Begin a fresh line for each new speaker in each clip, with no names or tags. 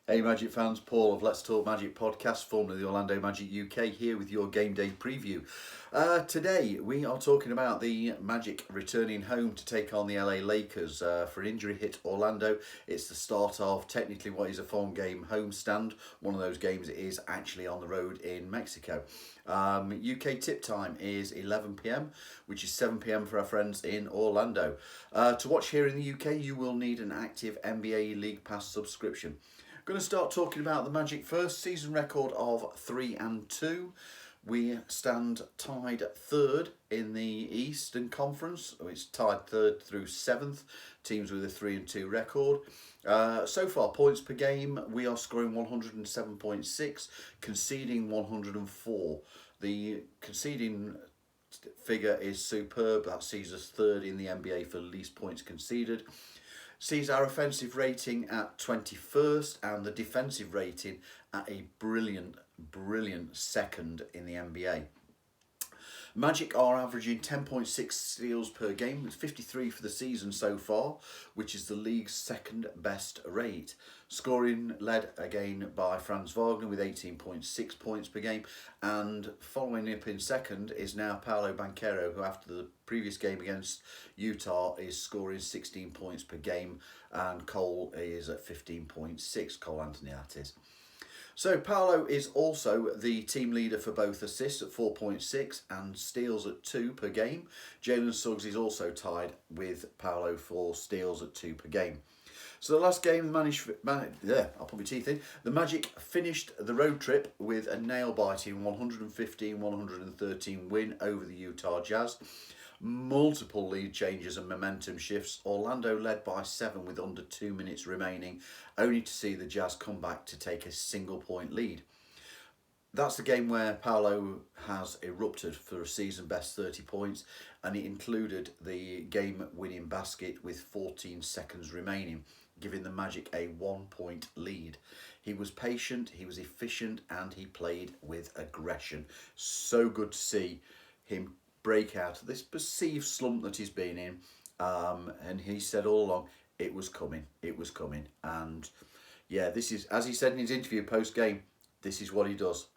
Hey Magic fans, Paul of Let's Talk Magic podcast, formerly the Orlando Magic UK, here with your game day preview. Today we are talking about the Magic returning home to take on the LA Lakers for an injury hit Orlando. It's the start of technically what is a fun game homestand. One of those games is actually on the road in Mexico. UK tip time is 11 p.m, which is 7 p.m. for our friends in Orlando. To watch here in the UK, you will need an active NBA League Pass subscription. Going to start talking about the Magic first. Season record of 3-2. We stand tied third in the Eastern Conference. It's tied third through seventh. Teams with a 3-2 record. So far, points per game, we are scoring 107.6, conceding 104. The conceding figure is superb. That sees us third in the NBA for least points conceded. Sees our offensive rating at 21st and the defensive rating at a brilliant second in the NBA. Magic are averaging 10.6 steals per game. It's 53 for the season so far, which is the league's second best rate. Scoring led again by Franz Wagner with 18.6 points per game, and following up in second is now Paolo Banchero, who after the previous game against Utah is scoring 16 points per game, and Cole is at 15.6, Cole Anthony that is. So Paolo is also the team leader for both assists at 4.6 and steals at 2 per game. Jalen Suggs is also tied with Paolo for steals at 2 per game. So the last game, the Magic finished the road trip with a nail-biting 115-113 win over the Utah Jazz. Multiple lead changes and momentum shifts. Orlando led by 7 with under 2 minutes remaining, only to see the Jazz come back to take a single point lead. That's the game where Paolo has erupted for a season best 30 points, and it included the game winning basket with 14 seconds remaining, giving the Magic a 1-point lead. He was patient, he was efficient, and he played with aggression. So good to see him break out of this perceived slump that he's been in, and he said all along it was coming, and yeah, this is, as he said in his interview post-game, this is what he does.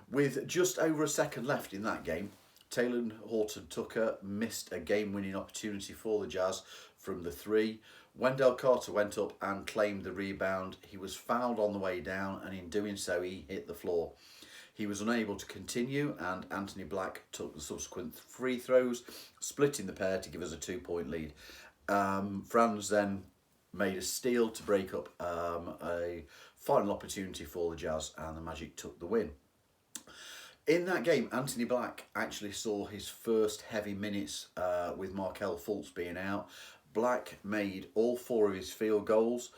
With just over a second left in that game, Taylor Horton-Tucker missed a game-winning opportunity for the Jazz from the 3. Wendell Carter went up and claimed the rebound. He was fouled on the way down, and in doing so he hit the floor. He was unable to continue, and Anthony Black took the subsequent free throws, splitting the pair to give us a 2-point lead. Franz then made a steal to break up a final opportunity for the Jazz, and the Magic took the win. In that game, Anthony Black actually saw his first heavy minutes with Markelle Fultz being out. Black made all 4 of his field goals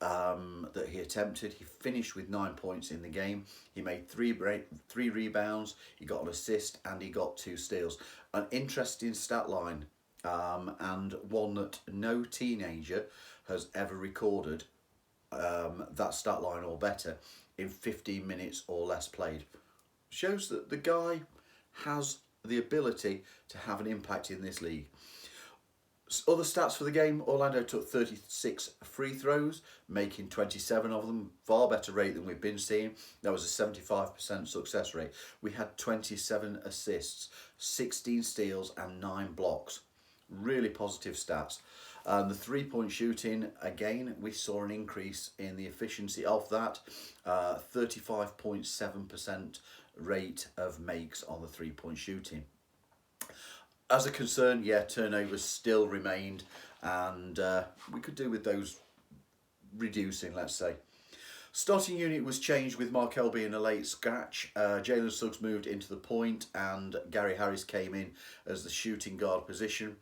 that he attempted. He finished with 9 points in the game. He made 3 rebounds, he got an assist, and he got 2 steals. An interesting stat line, and one that no teenager has ever recorded, that stat line or better, in 15 minutes or less played. Shows that the guy has the ability to have an impact in this league. Other stats for the game: Orlando took 36 free throws, making 27 of them. Far better rate than we've been seeing. That was a 75% success rate. We had 27 assists, 16 steals and 9 blocks. Really positive stats. And the 3-point shooting, again, we saw an increase in the efficiency of that. 35.7% rate of makes on the 3-point shooting. As a concern, yeah, turnovers still remained, and we could do with those reducing, let's say. Starting unit was changed with Markelle being a late scratch. Jalen Suggs moved into the point, and Gary Harris came in as the shooting guard position.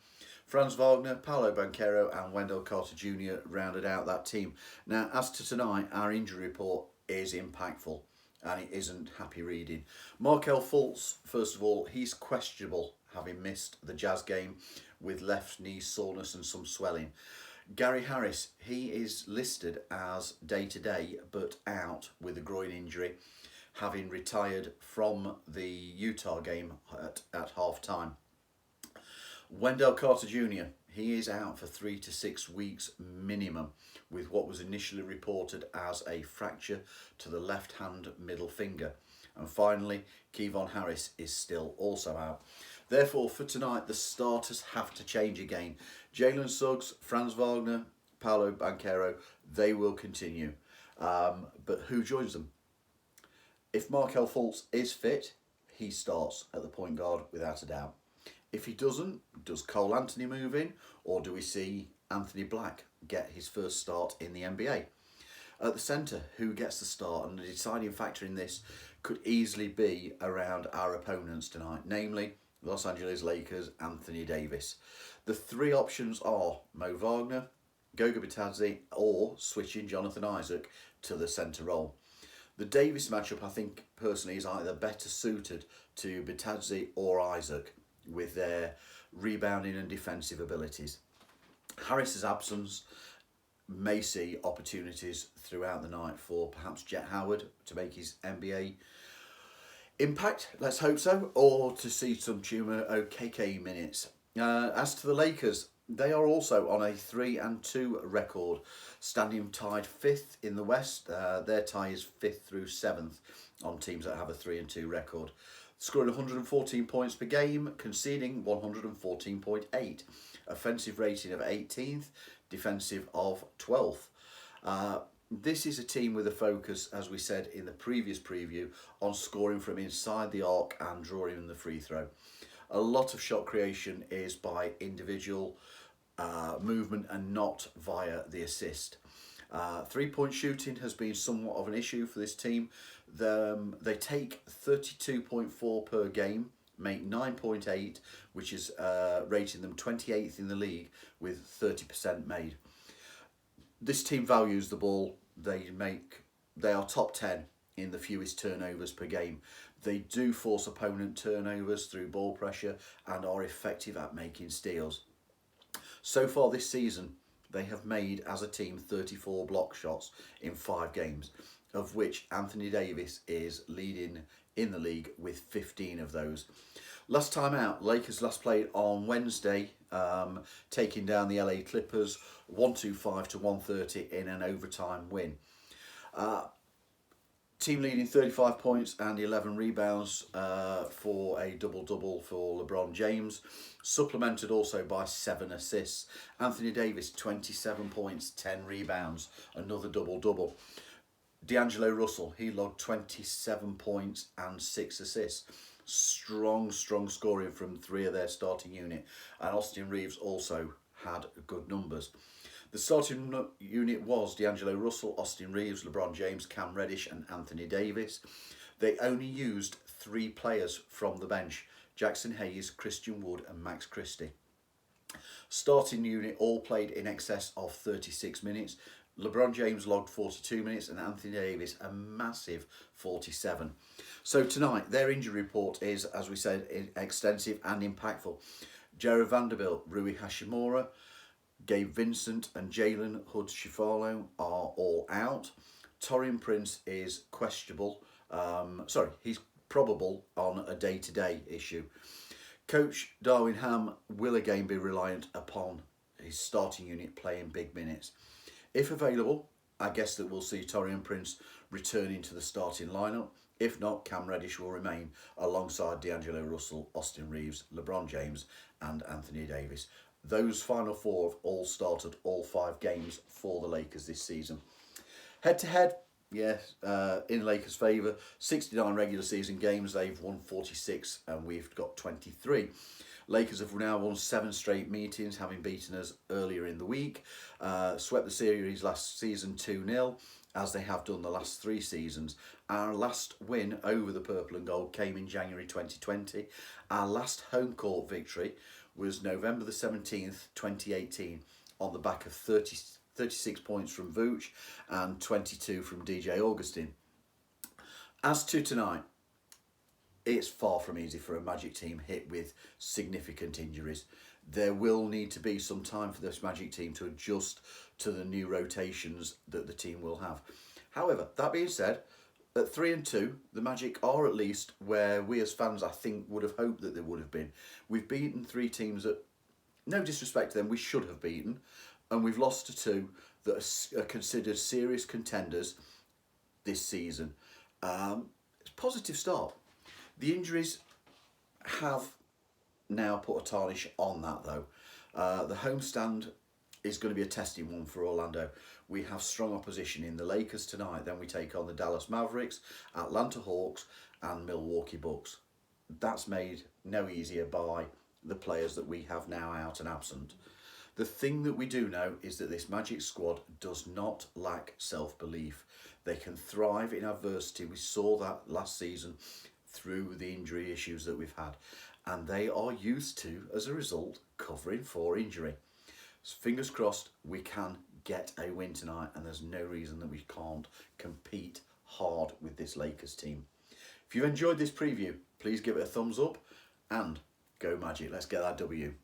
Franz Wagner, Paolo Banchero and Wendell Carter Jr. rounded out that team. Now, as to tonight, our injury report is impactful, and it isn't happy reading. Markelle Fultz, first of all, he's questionable, having missed the Jazz game with left knee soreness and some swelling. Gary Harris, he is listed as day-to-day but out with a groin injury, having retired from the Utah game at half-time. Wendell Carter Jr., he is out for 3 to 6 weeks minimum with what was initially reported as a fracture to the left-hand middle finger. And finally, Kevon Harris is still also out. Therefore, for tonight, the starters have to change again. Jalen Suggs, Franz Wagner, Paolo Banchero, they will continue. But who joins them? If Markel Fultz is fit, he starts at the point guard without a doubt. If he doesn't, does Cole Anthony move in, or do we see Anthony Black get his first start in the NBA? At the centre, who gets the start? And the deciding factor in this could easily be around our opponents tonight, namely Los Angeles Lakers, Anthony Davis. The three options are Mo Wagner, Goga Bitadze, or switching Jonathan Isaac to the centre role. The Davis matchup, I think, personally, is either better suited to Bitadze or Isaac with their rebounding and defensive abilities. Harris's absence may see opportunities throughout the night for perhaps Jet Howard to make his NBA impact, let's hope so, or to see some Chuma Okeke minutes. As to the Lakers, they are also on a 3-2 record, standing tied 5th in the West. Their tie is 5th through 7th on teams that have a 3-2 record. Scoring 114 points per game, conceding 114.8. Offensive rating of 18th, defensive of 12th. This is a team with a focus, as we said in the previous preview, on scoring from inside the arc and drawing in the free throw. A lot of shot creation is by individual movement and not via the assist. 3-point shooting has been somewhat of an issue for this team. They take 32.4 per game, make 9.8, which is rating them 28th in the league with 30% made. This team values the ball. They are top 10 in the fewest turnovers per game. They do force opponent turnovers through ball pressure and are effective at making steals. So far this season, they have made, as a team, 34 block shots in 5 games, of which Anthony Davis is leading in the league with 15 of those. Last time out, Lakers last played on Wednesday, taking down the LA Clippers 125-130 in an overtime win. Team leading 35 points and 11 rebounds for a double-double for LeBron James, supplemented also by 7 assists. Anthony Davis, 27 points, 10 rebounds, another double-double. D'Angelo Russell, he logged 27 points and 6 assists. Strong scoring from 3 of their starting unit. And Austin Reeves also had good numbers. The starting unit was D'Angelo Russell, Austin Reeves, LeBron James, Cam Reddish and Anthony Davis. They only used 3 players from the bench: Jackson Hayes, Christian Wood and Max Christie. Starting unit all played in excess of 36 minutes. LeBron James logged 42 minutes and Anthony Davis a massive 47. So tonight, their injury report is, as we said, extensive and impactful. Jared Vanderbilt, Rui Hashimura, Gabe Vincent and Jalen Hood-Schifalo are all out. Taurean Prince is questionable. He's probable on a day-to-day issue. Coach Darwin Ham will again be reliant upon his starting unit playing big minutes. If available, I guess that we'll see Taurean Prince returning to the starting lineup. If not, Cam Reddish will remain alongside D'Angelo Russell, Austin Reeves, LeBron James and Anthony Davis. Those final 4 have all started all 5 games for the Lakers this season. Head-to-head, yes, in Lakers' favour. 69 regular season games, they've won 46 and we've got 23. Lakers have now won 7 straight meetings, having beaten us earlier in the week. Swept the series last season 2-0, as they have done the last 3 seasons. Our last win over the Purple and Gold came in January 2020. Our last home court victory was November the 17th, 2018, on the back of 36 points from Vooch and 22 from DJ Augustin. As to tonight, it's far from easy for a Magic team hit with significant injuries. There will need to be some time for this Magic team to adjust to the new rotations that the team will have. However, that being said, at 3-2, the Magic are at least where we as fans, I think, would have hoped that they would have been. We've beaten 3 teams that, no disrespect to them, we should have beaten, and we've lost to 2 that are considered serious contenders this season. It's a positive start. The injuries have now put a tarnish on that though. The homestand is going to be a testing one for Orlando. We have strong opposition in the Lakers tonight, then we take on the Dallas Mavericks, Atlanta Hawks and Milwaukee Bucks. That's made no easier by the players that we have now out and absent. The thing that we do know is that this Magic squad does not lack self-belief. They can thrive in adversity. We saw that last season through the injury issues that we've had. And they are used to, as a result, covering for injury. So fingers crossed we can get a win tonight, and there's no reason that we can't compete hard with this Lakers team. If you've enjoyed this preview, please give it a thumbs up and go Magic. Let's get that W.